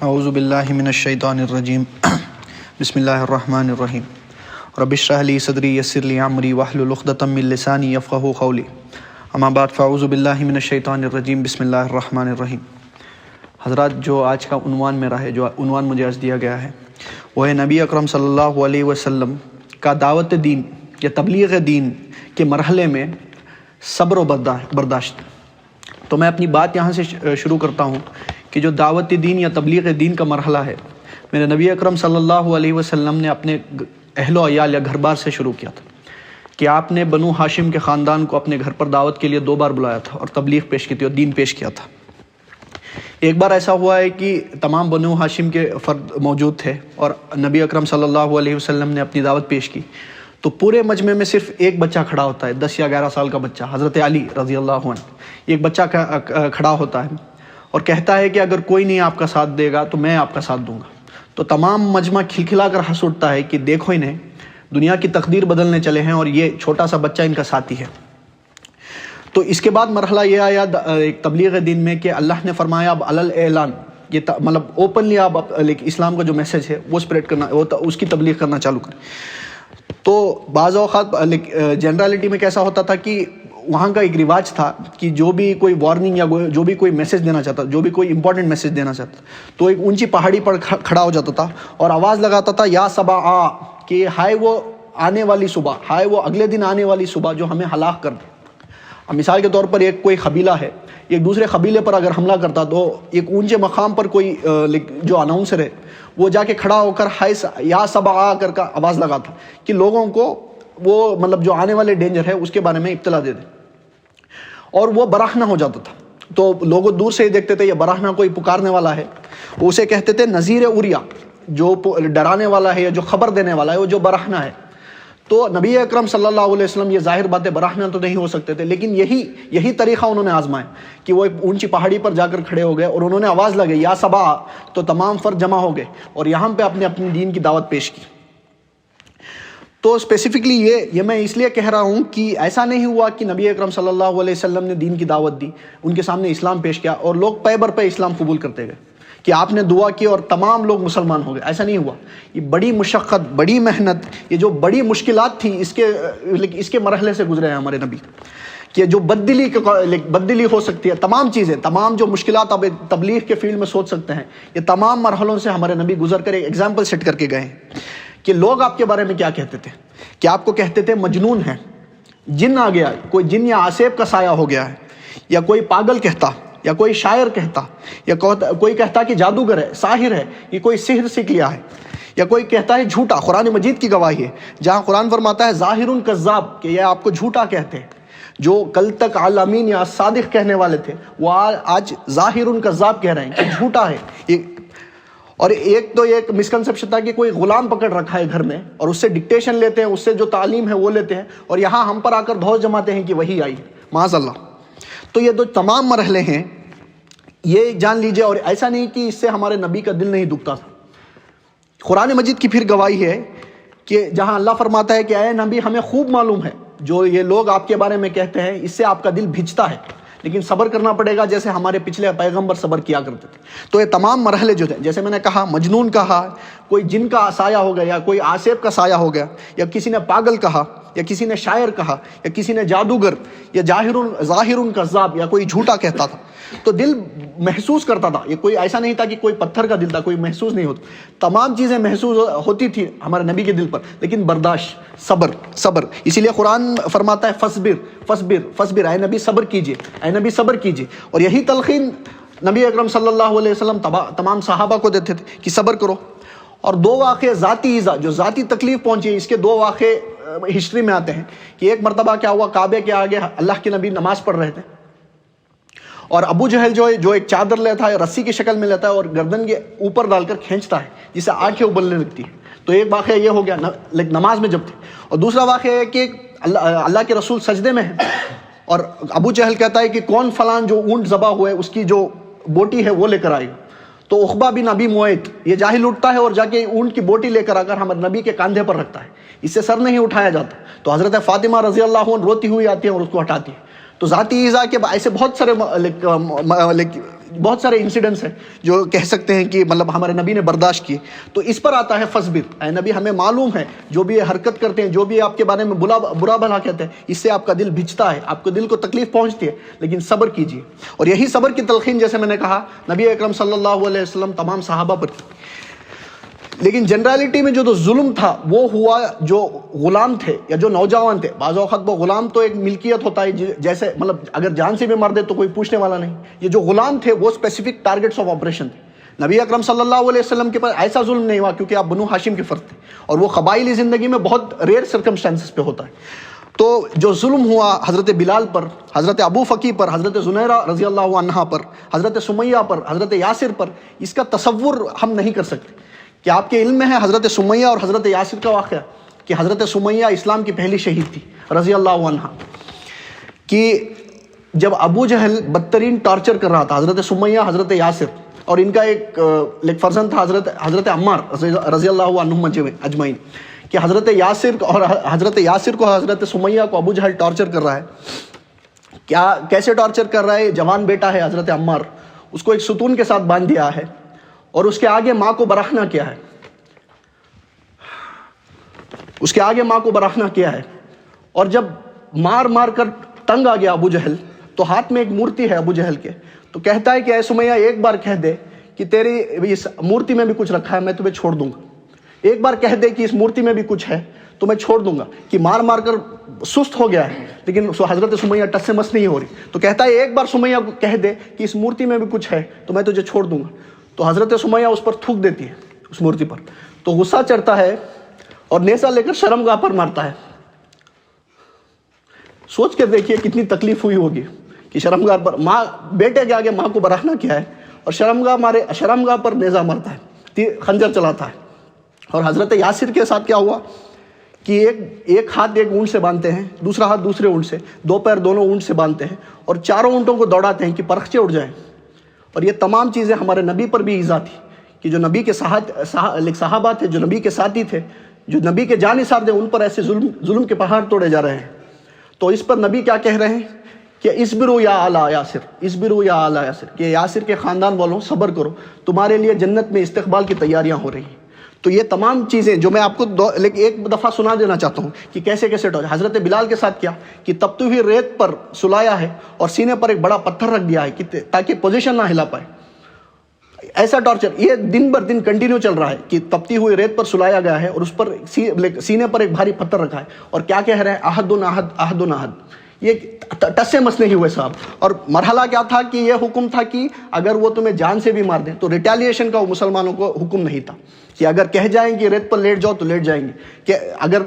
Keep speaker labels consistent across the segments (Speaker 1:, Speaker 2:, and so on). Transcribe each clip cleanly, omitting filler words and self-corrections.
Speaker 1: اعوذ باللہ من الشیطان الرجیم بسم اللہ الرحمن الرحیم رب اشرح لی صدری یسر لی امری واحلل عقدۃ من لسانی یفقہوا قولی اما بعد فاعوذ باللہ من الشیطان الرجیم بسم اللہ الرحمن الرحیم۔ حضرات، جو آج کا عنوان میرا ہے، جو عنوان مجھے آج دیا گیا ہے، وہ ہے نبی اکرم صلی اللہ علیہ وسلم کا دعوت دین یا تبلیغ دین کے مرحلے میں صبر و برداشت۔ تو میں اپنی بات یہاں سے شروع کرتا ہوں کہ جو دعوت دین یا تبلیغ دین کا مرحلہ ہے، میرے نبی اکرم صلی اللہ علیہ وسلم نے اپنے اہل و عیال یا گھر بار سے شروع کیا تھا کہ آپ نے بنو ہاشم کے خاندان کو اپنے گھر پر دعوت کے لیے 2 بار بلایا تھا اور تبلیغ پیش کی تھی اور دین پیش کیا تھا۔ ایک بار ایسا ہوا ہے کہ تمام بنو ہاشم کے فرد موجود تھے اور نبی اکرم صلی اللہ علیہ وسلم نے اپنی دعوت پیش کی، تو پورے مجمع میں صرف ایک بچہ کھڑا ہوتا ہے، 10 یا 11 سال کا بچہ، حضرت علی رضی اللہ عنہ۔ ایک بچہ کھڑا ہوتا ہے اور کہتا ہے کہ اگر کوئی نہیں آپ کا ساتھ دے گا تو میں آپ کا ساتھ دوں گا۔ تو تمام مجمع کھلکھلا کر ہنس اٹھتا ہے کہ دیکھو انہیں، دنیا کی تقدیر بدلنے چلے ہیں اور یہ چھوٹا سا بچہ ان کا ساتھی ہے۔ تو اس کے بعد مرحلہ یہ آیا ایک تبلیغ دین میں کہ اللہ نے فرمایا اب علل اعلان، یہ مطلب اوپنلی آپ اسلام کا جو میسج ہے وہ اسپریڈ کرنا، اس کی تبلیغ کرنا چالو کریں۔ تو بعض اوقات جنرالٹی میں کیسا ہوتا تھا کہ وہاں کا ایک رواج تھا کہ جو بھی کوئی وارننگ یا جو بھی کوئی میسج دینا چاہتا، جو بھی کوئی امپورٹنٹ میسج دینا چاہتا، تو ایک اونچی پہاڑی پر کھڑا ہو جاتا تھا اور آواز لگاتا تھا یا صبا آ، کہ ہائے وہ آنے والی صبح، ہائے وہ اگلے دن آنے والی صبح جو ہمیں ہلاک کر دے۔ اب مثال کے طور پر ایک کوئی قبیلہ ہے، ایک دوسرے قبیلے پر اگر حملہ کرتا تو ایک اونچے مقام پر کوئی جو اناؤنسر ہے وہ جا کے کھڑا ہو کر ہائے یا صبا آ کر کا آواز لگاتا کہ لوگوں کو وہ مطلب جو آنے والے ڈینجر ہے اس کے بارے میں اطلاع دے دے، اور وہ براہنہ ہو جاتا تھا۔ تو لوگ دور سے ہی دیکھتے تھے یہ براہنہ کوئی پکارنے والا ہے، اسے کہتے تھے نذیر اوریا، جو ڈرانے والا ہے یا جو خبر دینے والا ہے وہ جو براہنہ ہے۔ تو نبی اکرم صلی اللہ علیہ وسلم یہ ظاہر بات ہے براہنہ تو نہیں ہو سکتے تھے، لیکن یہی طریقہ انہوں نے آزمایا کہ وہ ایک اونچی پہاڑی پر جا کر کھڑے ہو گئے اور انہوں نے آواز لگائی یا صبا، تو تمام فرد جمع ہو گئے اور یہاں پہ اپنے دین کی دعوت پیش کی۔ تو اسپیسیفکلی یہ میں اس لیے کہہ رہا ہوں کہ ایسا نہیں ہوا کہ نبی اکرم صلی اللہ علیہ وسلم نے دین کی دعوت دی، ان کے سامنے اسلام پیش کیا اور لوگ پے بر پے اسلام قبول کرتے گئے، کہ آپ نے دعا کی اور تمام لوگ مسلمان ہو گئے۔ ایسا نہیں ہوا۔ یہ بڑی مشقت، بڑی محنت، یہ جو بڑی مشکلات تھیں اس کے مرحلے سے گزرے ہیں ہمارے نبی، کہ جو بددلی ہو سکتی ہے، تمام چیزیں، تمام جو مشکلات آپ تبلیغ کے فیلڈ میں سوچ سکتے ہیں، یہ تمام مرحلوں سے ہمارے نبی گزر کر ایک ایگزامپل سیٹ کر کے گئے ہیں کہ لوگ آپ کے بارے میں کیا کہتے تھے، کہ آپ کو کہتے تھے مجنون ہے، جن آ گیا، کوئی جن یا آسیب کا سایہ ہو گیا ہے، یا کوئی پاگل کہتا، یا کوئی شاعر کہتا، یا کوئی کہتا کہ جادوگر ہے، ساحر ہے، یہ کوئی سحر سیکھ لیا ہے، یا کوئی کہتا ہے جھوٹا۔ قرآن مجید کی گواہی ہے جہاں قرآن فرماتا ہے ظاہر کذاب، کہ یہ آپ کو جھوٹا کہتے ہیں۔ جو کل تک عالمین یا صادق کہنے والے تھے وہ آج ظاہر کذاب کہہ رہے ہیں کہ جھوٹا ہے۔ اور ایک مسکنسیپشن تھا کہ کوئی غلام پکڑ رکھا ہے گھر میں اور اس سے ڈکٹیشن لیتے ہیں، اس سے جو تعلیم ہے وہ لیتے ہیں، اور یہاں ہم پر آ کر دھوس جماتے ہیں کہ وہی آئی، معاذ اللہ۔ تو یہ جو تمام مرحلے ہیں یہ جان لیجئے، اور ایسا نہیں کہ اس سے ہمارے نبی کا دل نہیں دکھتا تھا۔ قرآن مجید کی پھر گواہی ہے کہ جہاں اللہ فرماتا ہے کہ اے نبی ہمیں خوب معلوم ہے جو یہ لوگ آپ کے بارے میں کہتے ہیں، اس سے آپ کا دل بھجتا ہے، لیکن صبر کرنا پڑے گا جیسے ہمارے پچھلے پیغمبر صبر کیا کرتے تھے۔ تو یہ تمام مرحلے جو تھے، جیسے میں نے کہا مجنون کہا، کوئی جن کا سایہ ہو گیا، یا کوئی آسیب کا سایہ ہو گیا، یا کسی نے پاگل کہا، یا کسی نے شاعر کہا، یا کسی نے جادوگر، یا ظاہر کذاب، یا کوئی جھوٹا کہتا تھا، تو دل محسوس کرتا تھا۔ یہ کوئی ایسا نہیں تھا کہ کوئی پتھر کا دل تھا، کوئی محسوس نہیں ہوتا، تمام چیزیں محسوس ہوتی تھی ہمارے نبی کے دل پر، لیکن برداشت، صبر۔ اسی لیے قرآن فرماتا ہے فصبر، اے نبی صبر کیجئے، اے نبی صبر کیجئے۔ اور یہی تلقین نبی اکرم صلی اللہ علیہ وسلم تمام صحابہ کو دیتے تھے کہ صبر کرو۔ اور 2 واقعے ذاتی ایذا، جو ذاتی تکلیف پہنچی، اس کے 2 واقعے ہسٹری میں آتے ہیں کہ ایک مرتبہ کیا ہوا، کعبے کے آگے اللہ کے نبی نماز پڑھ رہے تھے اور ابو جہل جو ایک چادر لیتا ہے، رسی کی شکل میں لیتا ہے اور گردن کے اوپر ڈال کر کھینچتا ہے جسے آنکھیں ابلنے لگتی ہے۔ تو ایک واقعہ یہ ہو گیا نماز میں جب تھے، اور دوسرا واقعہ ہے کہ اللہ کے رسول سجدے میں ہیں اور ابو جہل کہتا ہے کہ کون فلان جو اونٹ ذبح ہوئے اس کی جو بوٹی ہے وہ لے کر آئے گا۔ تو عقبہ بن ابی معیط یہ جاہل اٹھتا ہے اور جا کے اونٹ کی بوٹی لے کر آ کر ہمارے نبی کے کاندھے پر رکھتا ہے، اس سے سر نہیں اٹھایا جاتا۔ تو حضرت فاطمہ رضی اللہ عنہ روتی ہوئی آتی ہے اور اس کو ہٹاتی ہے۔ تو ذاتی ایذا کے ایسے بہت سارے بہت سارے انسیڈنٹس ہیں جو کہہ سکتے ہیں کہ مطلب ہمارے نبی نے برداشت کیے. تو اس پر آتا ہے فصبر، اے نبی ہمیں معلوم ہے جو بھی حرکت کرتے ہیں، جو بھی آپ کے بارے میں برا بھلا کہتے ہیں، اس سے آپ کا دل بھجتا ہے، آپ کے دل کو تکلیف پہنچتی ہے، لیکن صبر کیجیے. اور یہی صبر کی تلقین جیسے میں نے کہا نبی اکرم صلی اللہ علیہ وسلم تمام صحابہ پر کی. لیکن جنرالٹی میں جو ظلم تھا وہ ہوا جو غلام تھے یا جو نوجوان تھے. بعض اوقات وہ غلام تو ایک ملکیت ہوتا ہے، جیسے مطلب اگر جان سے بھی مار دے تو کوئی پوچھنے والا نہیں. یہ جو غلام تھے وہ اسپیسیفک ٹارگیٹس آف آپریشن تھے. نبی اکرم صلی اللہ علیہ وسلم کے پاس ایسا ظلم نہیں ہوا کیونکہ آپ بنو ہاشم کے فرد تھے، اور وہ قبائلی زندگی میں بہت ریئر سرکمسٹانسز پہ ہوتا ہے. تو جو ظلم ہوا حضرت بلال پر، حضرت ابو فقی پر، حضرت زنیرہ رضی اللہ عنہا پر، حضرت سمیہ پر، حضرت یاسر پر، اس کا تصور ہم نہیں کر سکتے. کہ آپ کے علم میں ہے حضرت سمیہ اور حضرت یاسر کا واقعہ، کہ حضرت سمیہ اسلام کی پہلی شہید تھی رضی اللہ عنہا، کہ جب ابو جہل بدترین ٹارچر کر رہا تھا حضرت سمیہ، حضرت یاسر، اور ان کا ایک فرزند تھا حضرت عمار رضی اللہ عنہم اجمعین، کہ حضرت یاسر کو حضرت سمیہ کو ابو جہل ٹارچر کر رہا ہے. کیسے ٹارچر کر رہا ہے؟ جوان بیٹا ہے حضرت عمار، اس کو ایک ستون کے ساتھ باندھ دیا ہے اور اس کے آگے ماں کو براہنا کیا ہے، اس کے آگے ماں کو براہنا کیا ہے. اور جب مار کر تنگ آ گیا ابو جہل، تو ہاتھ میں ایک مورتی ہے ابو جہل کے، تو کہتا ہے کہ اے سمیہ ایک بار کہہ دے کہ تیری اس مورتی میں بھی کچھ رکھا ہے، میں تمہیں چھوڑ دوں گا. ایک بار کہہ دے کہ اس مورتی میں بھی کچھ ہے تو میں چھوڑ دوں گا. کہ مار کر سست ہو گیا ہے، لیکن حضرت سمیہ ٹس سے مس نہیں ہو رہی، تو کہتا ہے ایک بار سمیہ کو کہہ دے کہ اس مورتی میں بھی کچھ ہے تو میں تجھے چھوڑ دوں گا. تو حضرت سمیہ اس پر تھوک دیتی ہے، اس مورتی پر، تو غصہ چڑھتا ہے اور نیزہ لے کر شرمگاہ پر مارتا ہے. سوچ کر دیکھیے کتنی تکلیف ہوئی ہوگی کہ شرمگاہ پر ماں، بیٹے کے آگے ماں کو براہنا کیا ہے اور شرمگاہ پر نیزہ مارتا ہے، خنجر چلاتا ہے. اور حضرت یاسر کے ساتھ کیا ہوا کہ ایک ہاتھ ایک اونٹ سے باندھتے ہیں، دوسرا ہاتھ دوسرے اونٹ سے، دو پیر دونوں اونٹ سے باندھتے ہیں اور چاروں اونٹوں کو دوڑاتے ہیں کہ پرخچے اڑ جائیں. اور یہ تمام چیزیں ہمارے نبی پر بھی ایذا تھی کہ جو نبی کے صحابہ تھے، جو نبی کے ساتھی تھے، جو نبی کے جانثار تھے، ان پر ایسے ظلم کے پہاڑ توڑے جا رہے ہیں. تو اس پر نبی کیا کہہ رہے ہیں کہ اصبروا یا آل یاسر، اصبروا یا آل یاسر، کہ یاسر کے خاندان والوں صبر کرو، تمہارے لیے جنت میں استقبال کی تیاریاں ہو رہی ہیں. تو یہ تمام چیزیں جو میں آپ کو ایک دفعہ سنا دینا چاہتا ہوں کہ کیسے حضرت بلال کے ساتھ کیا کہ تپتی ہوئی ریت پر سلایا ہے اور سینے پر ایک بڑا پتھر رکھ دیا ہے تاکہ پوزیشن نہ ہلا پائے. ایسا ٹارچر یہ دن بر دن کنٹینیو چل رہا ہے کہ تپتی ہوئی ریت پر سلایا گیا ہے اور اس پر سینے پر ایک بھاری پتھر رکھا ہے. اور کیا کہہ رہے ہیں؟ عہد یہ ٹس سے مس نہیں ہوئے صاحب. اور مرحلہ کیا تھا کہ یہ حکم تھا کہ اگر وہ تمہیں جان سے بھی مار دیں تو ریٹیلیشن کا مسلمانوں کو حکم نہیں تھا کہ اگر کہہ جائیں کہ ریت پر لیٹ جاؤ تو لیٹ جائیں گے، کہ اگر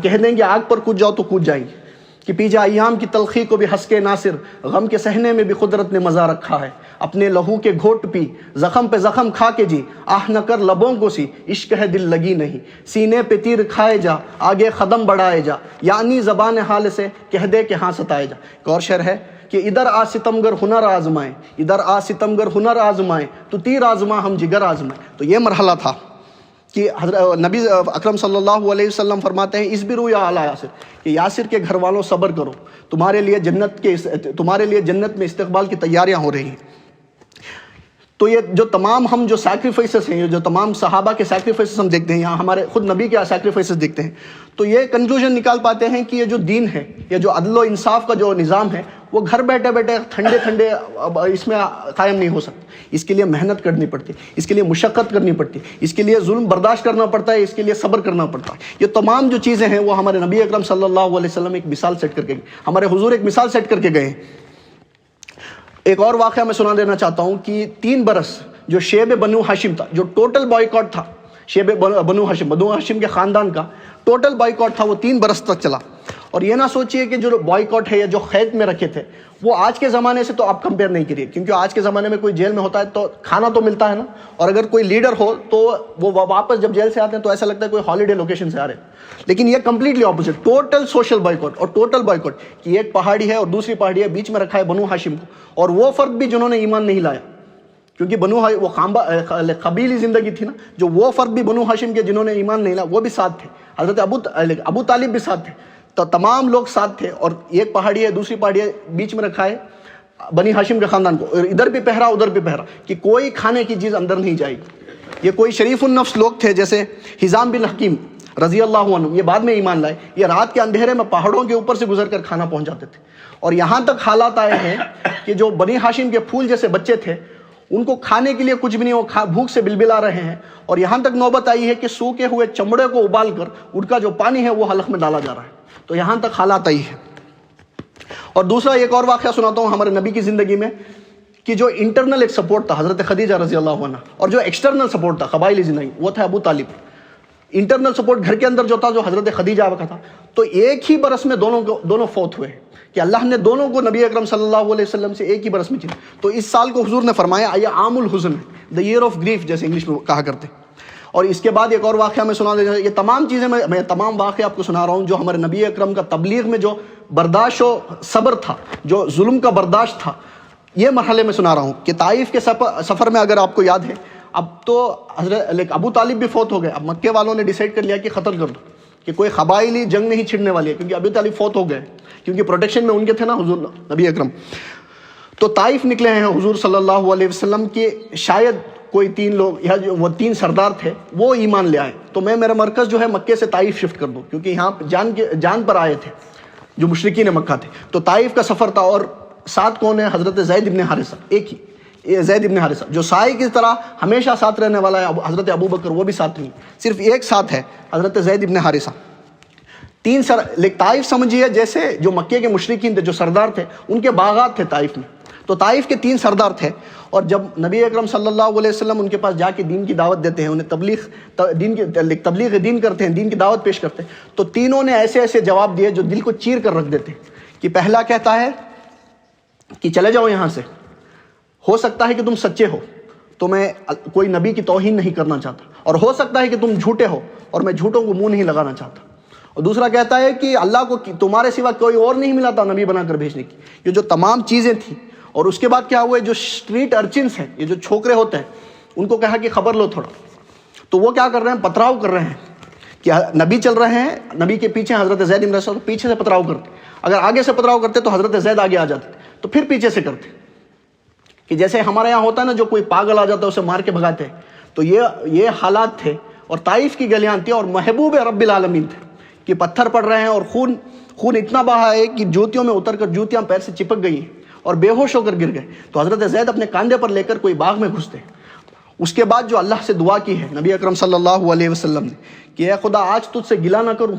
Speaker 1: کہہ دیں کہ آگ پر کود جاؤ تو کود جائیں گے. کہ پی جا ایام کی تلخی کو بھی ہنس کے ناصر، غم کے سہنے میں بھی قدرت نے مزہ رکھا ہے. اپنے لہو کے گھوٹ پی، زخم پہ زخم کھا کے جی، آہ نہ کر لبوں کو سی، عشق ہے دل لگی نہیں. سینے پہ تیر کھائے جا، آگے قدم بڑھائے جا، یعنی زبان حال سے کہہ دے کہ ہاں ستائے جا. ایک اور شعر ہے کہ ادھر آ ستمگر ہنر آزمائیں، ادھر آ ستمگر ہنر آزمائیں، تو تیر آزما ہم جگر آزمائیں. تو یہ مرحلہ تھا کہ حضرت نبی اکرم صلی اللہ علیہ وسلم فرماتے ہیں اصبروا یا آل یاسر، کہ یاسر کے گھر والوں صبر کرو، تمہارے لیے جنت میں استقبال کی تیاریاں ہو رہی ہیں. تو یہ جو تمام ہم جو سیکریفائسز ہیں، جو تمام صحابہ کے سیکریفائسز ہم دیکھتے ہیں، یہاں ہمارے خود نبی کے سیکریفائسز دیکھتے ہیں، تو یہ کنکلوژن نکال پاتے ہیں کہ یہ جو دین ہے، یہ جو عدل و انصاف کا جو نظام ہے، وہ گھر بیٹھے ٹھنڈے اس میں قائم نہیں ہو سکتا. اس کے لیے محنت کرنی پڑتی ہے، اس کے لیے مشقت کرنی پڑتی ہے، اس کے لیے ظلم برداشت کرنا پڑتا ہے، اس کے لیے صبر کرنا پڑتا ہے. یہ تمام جو چیزیں ہیں وہ ہمارے نبی اکرم صلی اللہ علیہ وسلم ایک مثال سیٹ کر کے گئے، ہمارے حضور ایک مثال سیٹ کر کے گئے ہیں. ایک اور واقعہ میں سنا دینا چاہتا ہوں کہ 3 برس جو شیب بنو ہاشم تھا، جو ٹوٹل بائیکاٹ تھا، شیب بنو ہاشم کے خاندان کا ٹوٹل بائیکاٹ تھا، وہ 3 برس تک چلا. اور یہ نہ سوچئے کہ جو بائیکاٹ ہے یا جو قید میں رکھے تھے وہ آج کے زمانے سے تو آپ کمپیئر نہیں کریے، کیونکہ آج کے زمانے میں کوئی جیل میں ہوتا ہے تو کھانا تو ملتا ہے نا، اور اگر کوئی لیڈر ہو تو وہ واپس جب جیل سے آتے ہیں تو ایسا لگتا ہے کوئی ہالیڈے لوکیشن سے آ رہے ہیں. لیکن یہ completely opposite, total social boycott اور ٹوٹل بائیکاٹ کہ ایک پہاڑی ہے اور دوسری پہاڑی ہے، بیچ میں رکھا ہے بنو ہاشم کو، اور وہ فرد بھی جنہوں نے ایمان نہیں لایا، کیونکہ وہ قبیلی زندگی تھی نا، جو وہ فرد بھی بنو ہاشم کے جنہوں نے ایمان نہیں لایا وہ بھی ساتھ تھے، حضرت ابو طالب بھی ساتھ تھے. تو تمام لوگ ساتھ تھے، اور ایک پہاڑی ہے دوسری پہاڑی ہے، بیچ میں رکھا ہے بنی ہاشم کے خاندان کو، اور ادھر بھی پہرا ادھر بھی پہرا کہ کوئی کھانے کی چیز اندر نہیں جائے گی۔ یہ کوئی شریف النفس لوگ تھے جیسے حزام بن حکیم رضی اللہ عنہ، یہ بعد میں ایمان لائے، یہ رات کے اندھیرے میں پہاڑوں کے اوپر سے گزر کر کھانا پہنچ جاتے تھے، اور یہاں تک حالات آئے ہیں کہ جو بنی ہاشم کے پھول جیسے بچے تھے ان کو کھانے کے لیے کچھ بھی نہیں، وہ بھوک سے بلبلا رہے ہیں، اور یہاں تک نوبت آئی ہے کہ سوکھے ہوئے چمڑے کو ابال کر ان کا جو پانی ہے وہ حلق میں ڈالا جا رہا ہے، تو یہاں تک حالات آئی ہے۔ اور دوسرا ایک اور واقعہ سناتا ہوں ہمارے نبی کی زندگی میں، کہ جو انٹرنل ایک سپورٹ تھا حضرت خدیجہ رضی اللہ عنہ، اور جو ایکسٹرنل سپورٹ تھا قبائلی زندگی وہ تھا ابو طالب۔ انٹرنل سپورٹ گھر کے اندر جو تھا جو حضرت خدیجہ کا تھا، تو ایک ہی برس میں دونوں فوت ہوئے کہ اللہ نے دونوں کو نبی اکرم صلی اللہ علیہ وسلم سے ایک ہی برس میں چنا۔ تو اس سال کو حضور نے فرمایا یہ عام الحزن ہے، دا ایئر آف گریف جیسے انگلش میں کہا کرتے۔ اور اس کے بعد ایک اور واقعہ میں سنا دیتا، یہ تمام چیزیں میں تمام واقعہ آپ کو سنا رہا ہوں جو ہمارے نبی اکرم کا تبلیغ میں جو برداشت و صبر تھا، جو ظلم کا برداشت تھا، یہ مرحلے میں سنا رہا ہوں کہ طائف کے سفر میں اگر آپ کو یاد ہے، اب تو حضرت ابو طالب بھی فوت ہو گئے، اب مکے والوں نے ڈیسائیڈ کر لیا کہ قتل کر دو، کہ کوئی قبائلی جنگ نہیں چھڑنے والی ہے، کیونکہ ابو طالب فوت ہو گئے، کیونکہ پروٹیکشن میں ان کے تھے نا حضور نبی اکرم۔ تو طائف نکلے ہیں حضور صلی اللہ علیہ وسلم کے، شاید کوئی 3 لوگ یا وہ 3 سردار تھے وہ ایمان لے آئے، تو میں میرا مرکز جو ہے مکے سے طائف شفٹ کر دوں، کیونکہ یہاں جان پر آئے تھے جو مشرکین مکہ تھے۔ تو طائف کا سفر تھا، اور ساتھ کون ہے؟ حضرت زید ابن حارثہ، ایک ہی زید ابن حارثہ جو سائے کی طرح ہمیشہ ساتھ رہنے والا ہے، حضرت ابو بکر وہ بھی ساتھ نہیں، صرف ایک ساتھ ہے حضرت زید ابن حارثہ۔ 3 طائف سمجھیے جیسے جو مکے کے مشرکین تھے جو سردار تھے ان کے باغات تھے طائف میں، تو طائف کے 3 سردار تھے، اور جب نبی اکرم صلی اللہ علیہ وسلم ان کے پاس جا کے دین کی دعوت دیتے ہیں، انہیں تبلیغ دین کرتے ہیں، دین کی دعوت پیش کرتے ہیں، تو تینوں نے ایسے ایسے جواب دیے جو دل کو چیر کر رکھ دیتے ہیں۔ کہ پہلا کہتا ہے کہ چلے جاؤ یہاں سے، ہو سکتا ہے کہ تم سچے ہو تو میں کوئی نبی کی توہین نہیں کرنا چاہتا، اور ہو سکتا ہے کہ تم جھوٹے ہو اور میں جھوٹوں کو منہ نہیں لگانا چاہتا۔ اور دوسرا کہتا ہے کہ اللہ کو تمہارے سوا کوئی اور نہیں ملا تھا نبی بنا کر بھیجنے کی۔ یہ جو تمام چیزیں تھیں، اور اس کے بعد کیا ہوا ہے، جو اسٹریٹ ارچنس ہیں، یہ جو چھوکرے ہوتے ہیں، ان کو کہا کہ خبر لو تھوڑا، تو وہ کیا کر رہے ہیں؟ پتراؤ کر رہے ہیں کہ نبی چل رہے ہیں، نبی کے پیچھے حضرت زید بن حارثہ پیچھے سے پتراؤ کرتے، اگر آگے سے پتراؤ کرتے تو حضرت زید آگے آ جاتے، تو پھر پیچھے سے کرتے، کہ جیسے ہمارے یہاں ہوتا ہے نا جو کوئی پاگل آ جاتا ہے اسے مار کے بھگاتے ہیں، تو یہ حالات تھے۔ اور طائف کی گلیاں تھیں، اور محبوب رب العالمین تھے کہ پتھر پڑ رہے ہیں، اور خون اتنا بہا ہے کہ جوتیوں میں اتر کر جوتیاں پیر سے چپک گئی ہیں اور بے ہوش ہو کر گر گئے۔ تو حضرت زید اپنے کاندھے پر لے کر کوئی باغ میں گھستے، اس کے بعد جو اللہ سے دعا کی ہے نبی اکرم صلی اللہ علیہ وسلم نے کہ اے خدا آج تجھ سے گلہ نہ کروں،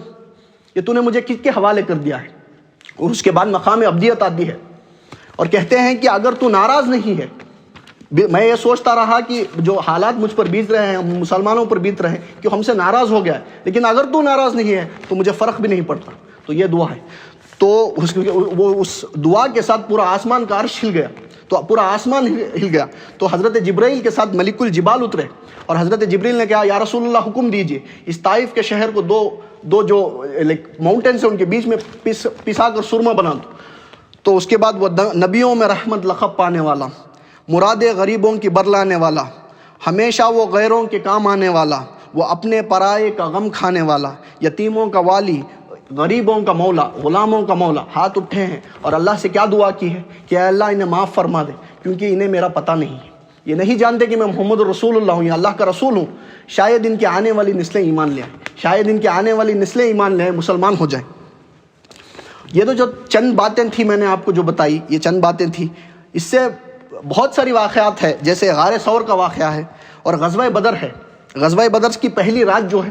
Speaker 1: یہ تو نے مجھے کس کے حوالے کر دیا ہے، اور اس کے بعد مقام عبدیت آتی ہے، اور کہتے ہیں کہ اگر تو ناراض نہیں ہے، میں یہ سوچتا رہا کہ جو حالات مجھ پر بیت رہے ہیں، مسلمانوں پر بیت رہے ہیں، کہ ہم سے ناراض ہو گیا ہے، لیکن اگر تو ناراض نہیں ہے تو مجھے فرق بھی نہیں پڑتا۔ تو یہ دعا ہے، تو وہ اس دعا کے ساتھ پورا آسمان کا عرش ہل گیا، تو پورا آسمان ہل گیا، تو حضرت جبرائیل کے ساتھ ملک الجبال اترے، اور حضرت جبرائیل نے کہا یا رسول اللہ حکم دیجئے اس طائف کے شہر کو دو جو ماؤنٹینس ہیں ان کے بیچ میں پسا کر سرما بنا دو۔ تو اس کے بعد وہ نبیوں میں رحمت لقب پانے والا، مراد غریبوں کی برلانے والا، ہمیشہ وہ غیروں کے کام آنے والا، وہ اپنے پرائے کا غم کھانے والا، یتیموں کا والی، غریبوں کا مولا، غلاموں کا مولا، ہاتھ اٹھے ہیں اور اللہ سے کیا دعا کی ہے کہ اے اللہ انہیں معاف فرما دے، کیونکہ انہیں میرا پتہ نہیں ہے، یہ نہیں جانتے کہ میں محمد رسول اللہ ہوں، اللہ کا رسول ہوں، شاید ان کی آنے والی نسلیں ایمان لے آئیں، شاید ان کی آنے والی نسلیں ایمان لے آئیں، مسلمان ہو جائیں۔ یہ تو جو چند باتیں تھیں میں نے آپ کو جو بتائی، یہ چند باتیں تھیں، اس سے بہت ساری واقعات ہیں، جیسے غار ثور کا واقعہ ہے، اور غزوہ بدر ہے۔ غزوہ بدر کی پہلی رات جو ہے،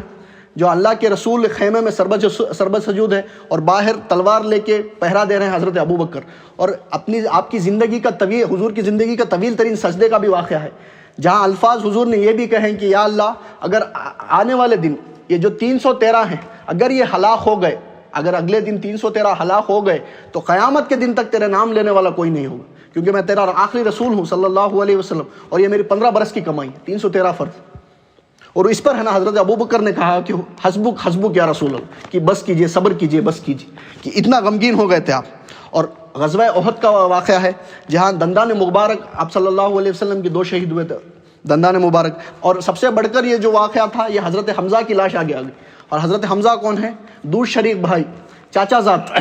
Speaker 1: جو اللہ کے رسول خیمے میں سربت سجود ہے اور باہر تلوار لے کے پہرا دے رہے ہیں حضرت ابو بکر، اور آپ کی زندگی کا طویل، حضور کی زندگی کا طویل ترین سجدے کا بھی واقعہ ہے، جہاں الفاظ حضور نے یہ بھی کہیں کہ یا اللہ اگر آنے والے دن یہ جو 313 ہیں اگر یہ ہلاک ہو گئے، اگر اگلے دن 313 ہلاک ہو گئے تو قیامت کے دن تک تیرے نام لینے والا کوئی نہیں ہوگا، کیونکہ میں تیرا آخری رسول ہوں صلی اللہ علیہ وسلم، اور یہ میری 15 برس کی کمائی ہے، 313 فرض۔ اور اس پر ہے نا حضرت ابو بکر نے کہا کہ حسبک یا رسول اللہ، کہ بس کیجئے، صبر کیجئے، بس کیجئے، کہ اتنا غمگین ہو گئے تھے آپ۔ اور غزوہ احد کا واقعہ ہے، جہاں دندان مبارک آپ صلی اللہ علیہ وسلم کے 2 شہید ہوئے تھے، دندان مبارک، اور سب سے بڑھ کر یہ جو واقعہ تھا، یہ حضرت حمزہ کی لاش آگے آ گئی، اور حضرت حمزہ کون ہے؟ دور شریک بھائی، چاچا زاد،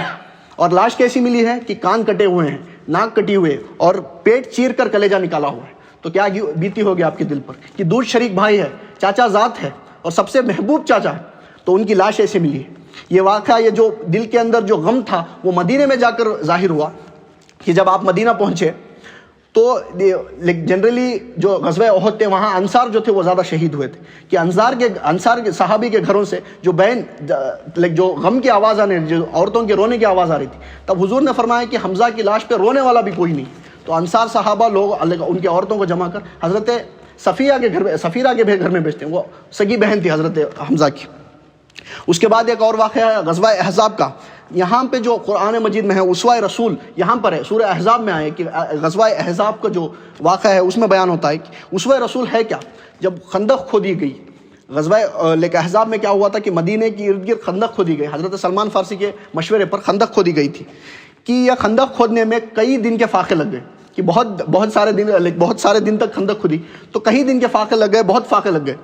Speaker 1: اور لاش کیسی ملی ہے کہ کان کٹے ہوئے ہیں، ناک کٹی ہوئے اور پیٹ چیر کر کلیجہ نکالا ہوا ہے، تو کیا بیتی ہوگی آپ کے دل پر کہ دور شریک بھائی ہے، چاچا ذات ہے اور سب سے محبوب چاچا ہے، تو ان کی لاش ایسے ملی ہے۔ یہ واقعہ، یہ جو دل کے اندر جو غم تھا وہ مدینے میں جا کر ظاہر ہوا کہ جب آپ مدینہ پہنچے تو جنرلی جو غزوہ احد تھے وہاں انصار جو تھے وہ زیادہ شہید ہوئے تھے، کہ انصار کے صحابی کے گھروں سے جو جو غم کی آواز آنے، جو عورتوں کے رونے کی آواز آ رہی تھی، تب حضور نے فرمایا کہ حمزہ کی لاش پہ رونے والا بھی کوئی نہیں، تو انصار صحابہ لوگ ان کی عورتوں کو جمع کر حضرت صفیرہ کے گھر میں بھیجتے ہیں، وہ سگی بہن تھی حضرت حمزہ کی۔ اس کے بعد ایک اور واقعہ ہے غزوہ احزاب کا، یہاں پہ جو قرآن مجید میں ہے اسوہ رسول یہاں پر ہے، سورہ احزاب میں آئے کہ غزوہ احزاب کا جو واقعہ ہے اس میں بیان ہوتا ہے کہ اسوہ رسول ہے کیا۔ جب خندق کھودی گئی غزوہ احزاب میں، کیا ہوا تھا کہ مدینے کی ارد گرد خندق کھودی گئی، حضرت سلمان فارسی کے مشورے پر خندق کھودی گئی تھی، کہ یہ خندق کھودنے میں کئی دن کے فاقے لگ گئے، کہ بہت سارے دن تک خندق کھودی، تو کئی دن کے فاقے لگ گئے، بہت فاقے لگ گئے۔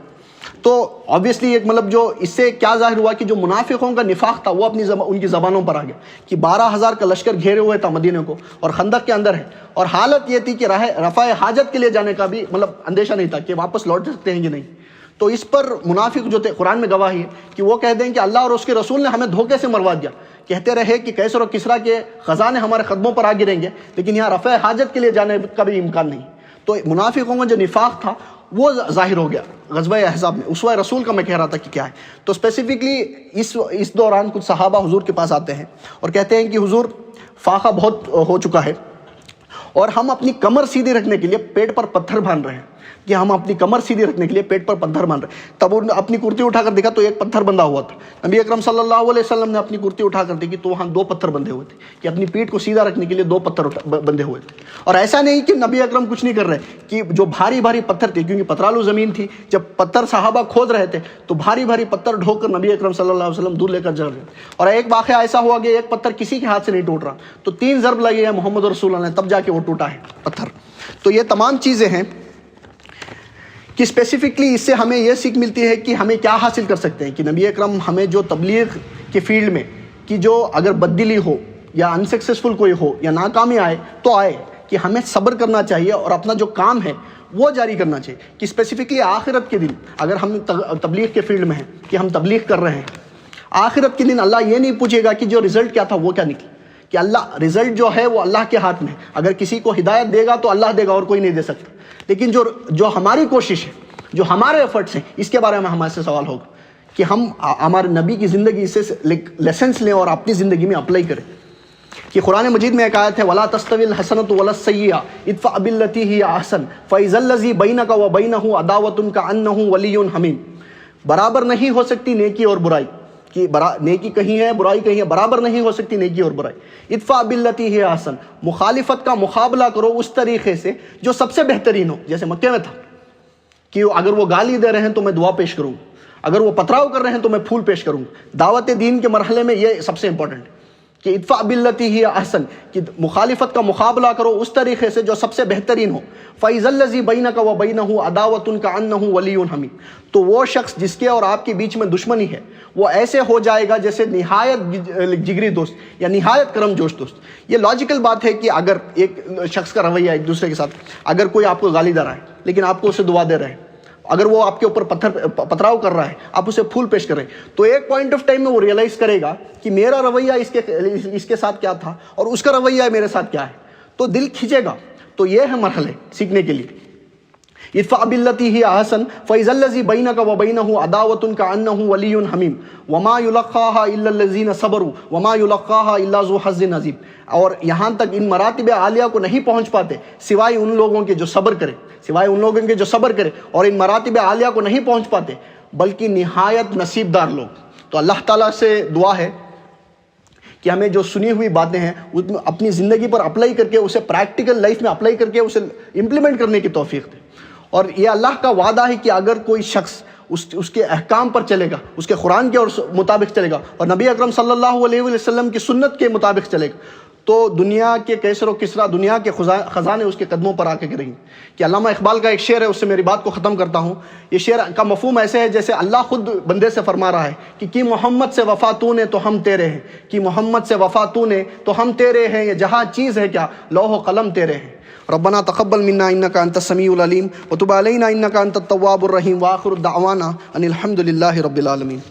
Speaker 1: تو obviously ایک جو اس سے کیا ظاہر ہوا کہ جو منافقوں کا نفاق تھا وہ ان کی زبانوں پر آ گیا، کہ 12,000 کا لشکر گھیرے ہوئے تھا مدینے کو اور خندق کے اندر ہے، اور حالت یہ تھی کہ رفع حاجت کے لیے جانے کا بھی اندیشہ نہیں تھا کہ واپس لوٹ سکتے ہیں کہ نہیں۔ تو اس پر منافق جو تھے، قرآن میں گواہی ہے کہ وہ کہہ دیں کہ اللہ اور اس کے رسول نے ہمیں دھوکے سے مروا دیا، کہتے رہے کہ کیسر و کسریٰ کے خزانے ہمارے قدموں پر آ گریں گے، لیکن یہاں رفع حاجت کے لیے جانے کا بھی امکان نہیں۔ تو منافقوں کا جو نفاق تھا وہ ظاہر ہو گیا غزوہ احزاب میں۔ اسوہ رسول کا میں کہہ رہا تھا کہ کیا ہے، تو اسپیسیفکلی اس دوران کچھ صحابہ حضور کے پاس آتے ہیں اور کہتے ہیں کہ حضور فاقہ بہت ہو چکا ہے اور ہم اپنی کمر سیدھی رکھنے کے لیے پیٹ پر پتھر باندھ رہے ہیں، کہ ہم اپنی کمر سیدھی رکھنے کے لیے پیٹ پر پتھر باندھ رہے ہیں۔ تب انہوں نے اپنی کرتی اٹھا کر دیکھا تو ایک پتھر بندھا ہوا تھا، نبی اکرم صلی اللہ علیہ وسلم نے اپنی کرتی اٹھا کر دیکھی تو وہاں 2 پتھر بندھے ہوئے تھے، کہ اپنی پیٹ کو سیدھا رکھنے کے لیے 2 پتھر بندھے ہوئے تھے۔ اور ایسا نہیں کہ نبی اکرم کچھ نہیں کر رہے، کہ جو بھاری بھاری پتھر تھے، کیونکہ پترالو زمین تھی، جب پتھر صحابہ کھود رہے تھے تو بھاری بھاری پتھر ڈھو کر نبی اکرم صلی اللہ علیہ وسلم دور لے کر جا رہے تھے۔ اور ایک واقعہ ایسا ہوا کہ ایک پتھر کسی کے ہاتھ سے نہیں ٹوٹ رہا، تو 3 ضرب لگے ہیں محمد رسول اللہ نے، تب جا کے وہ ٹوٹا ہے پتھر۔ تو یہ تمام چیزیں ہیں کہ اسپیسیفکلی اس سے ہمیں یہ سیکھ ملتی ہے کہ ہمیں کیا حاصل کر سکتے ہیں، کہ نبی اکرم ہمیں جو تبلیغ کے فیلڈ میں، کہ جو اگر بددلی ہو یا انسکسیسفل کوئی ہو یا ناکامی آئے تو آئے، کہ ہمیں صبر کرنا چاہیے اور اپنا جو کام ہے وہ جاری کرنا چاہیے، کہ اسپیسیفکلی آخرت کے دن اگر ہم تبلیغ کے فیلڈ میں ہیں، کہ ہم تبلیغ کر رہے ہیں، آخرت کے دن اللہ یہ نہیں پوچھے گا کہ جو رزلٹ کیا تھا وہ کیا نکلا، کہ اللہ رزلٹ جو ہے وہ اللہ کے ہاتھ میں ہے، اگر کسی کو ہدایت دے گا تو اللہ دے گا اور کوئی نہیں دے سکتا، لیکن جو ہماری کوشش ہے، جو ہمارے ایفرٹس ہیں، اس کے بارے میں ہمارے سے سوال ہوگا کہ ہم ہمارے نبی کی زندگی سے لیسنس لیں اور اپنی زندگی میں اپلائی کریں۔ کہ قرآن مجید میں ایک آیت ہے وَلَا تَسْتَوِي الْحَسَنَةُ وَلَا السَّيِّئَةُ ادْفَعْ بِالَّتِي هِيَ أَحْسَنُ فَإِذَا الَّذِي بَيْنَكَ وَبَيْنَهُ عَدَاوَةٌ كَأَنَّهُ وَلِيٌّ حَمِيمٌ، برابر نہیں ہو سکتی نیکی اور برائی، کہ نیکی کہیں ہے برائی کہیں ہے، برابر نہیں ہو سکتی نیکی اور برائی۔ ادفع باللتی ہی احسن، مخالفت کا مقابلہ کرو اس طریقے سے جو سب سے بہترین ہو، جیسے مکے میں تھا کہ اگر وہ گالی دے رہے ہیں تو میں دعا پیش کروں، اگر وہ پتھراؤ کر رہے ہیں تو میں پھول پیش کروں۔ دعوت دین کے مرحلے میں یہ سب سے امپورٹنٹ ہے کہ ادفع باللتی ہی احسن، کہ مخالفت کا مقابلہ کرو اس طریقے سے جو سب سے بہترین ہو۔ فَإِذَا الَّذِي بَيْنَكَ وَبَيْنَهُ عَدَاوَةٌ كَأَنَّهُ وَلِيٌّ حَمِيمٌ، تو وہ شخص جس کے اور آپ کے بیچ میں دشمنی ہے وہ ایسے ہو جائے گا جیسے نہایت جگری دوست یا نہایت کرم جوش دوست۔ یہ لاجیکل بات ہے کہ اگر ایک شخص کا رویہ ایک دوسرے کے ساتھ، اگر کوئی آپ کو گالی دے رہا ہے لیکن آپ کو اسے دعا دے رہے ہیں، اگر وہ آپ کے اوپر پتھراؤ کر رہا ہے آپ اسے پھول پیش کر رہے ہیں، تو ایک پوائنٹ آف ٹائم میں وہ ریئلائز کرے گا کہ میرا رویہ اس کے ساتھ کیا تھا اور اس کا رویہ میرے ساتھ کیا ہے، تو دل کھینچے گا۔ تو یہ ہے مرحلے سیکھنے کے لیے۔ ادفع باللتی ہی احسن فاذا الذی بینک وبینہ عداوۃ کأنہ ولی حمیم وما یلقاها الا الذین صبروا وما یلقاها الا ذو حظ عظیم، اور یہاں تک ان مراتب عالیہ کو نہیں پہنچ پاتے سوائے ان لوگوں کے جو صبر کرے، سوائے ان لوگوں کے جو صبر کرے، اور ان مراتب عالیہ کو نہیں پہنچ پاتے بلکہ نہایت نصیب دار لوگ۔ تو اللہ تعالیٰ سے دعا ہے کہ ہمیں جو سنی ہوئی باتیں ہیں اپنی زندگی پر اپلائی کر کے اسے پریکٹیکل لائف میں اپلائی کر کے اسے امپلیمنٹ کرنے کی توفیق دے۔ اور یہ اللہ کا وعدہ ہے کہ اگر کوئی شخص اس کے احکام پر چلے گا، اس کے قرآن کے مطابق چلے گا اور نبی اکرم صلی اللہ علیہ وسلم کی سنت کے مطابق چلے گا،
Speaker 2: تو دنیا کے کیسر و کسرا، دنیا کے خزانے اس کے قدموں پر آ کے گریں گے. کہ علامہ اقبال کا ایک شعر ہے، اس سے میری بات کو ختم کرتا ہوں. یہ شعر کا مفہوم ایسے ہے جیسے اللہ خود بندے سے فرما رہا ہے کہ کی محمد سے وفا تو نے تو ہم تیرے ہیں، کی محمد سے وفا تو نے تو ہم تیرے ہیں، یہ جہاں چیز ہے کیا لوح و قلم تیرے ہیں. ربنا تقبل منا انك انت السميع العليم وتب علينا انك انت التواب الرحيم واخر دعوانا ان الحمد لله رب العالمين.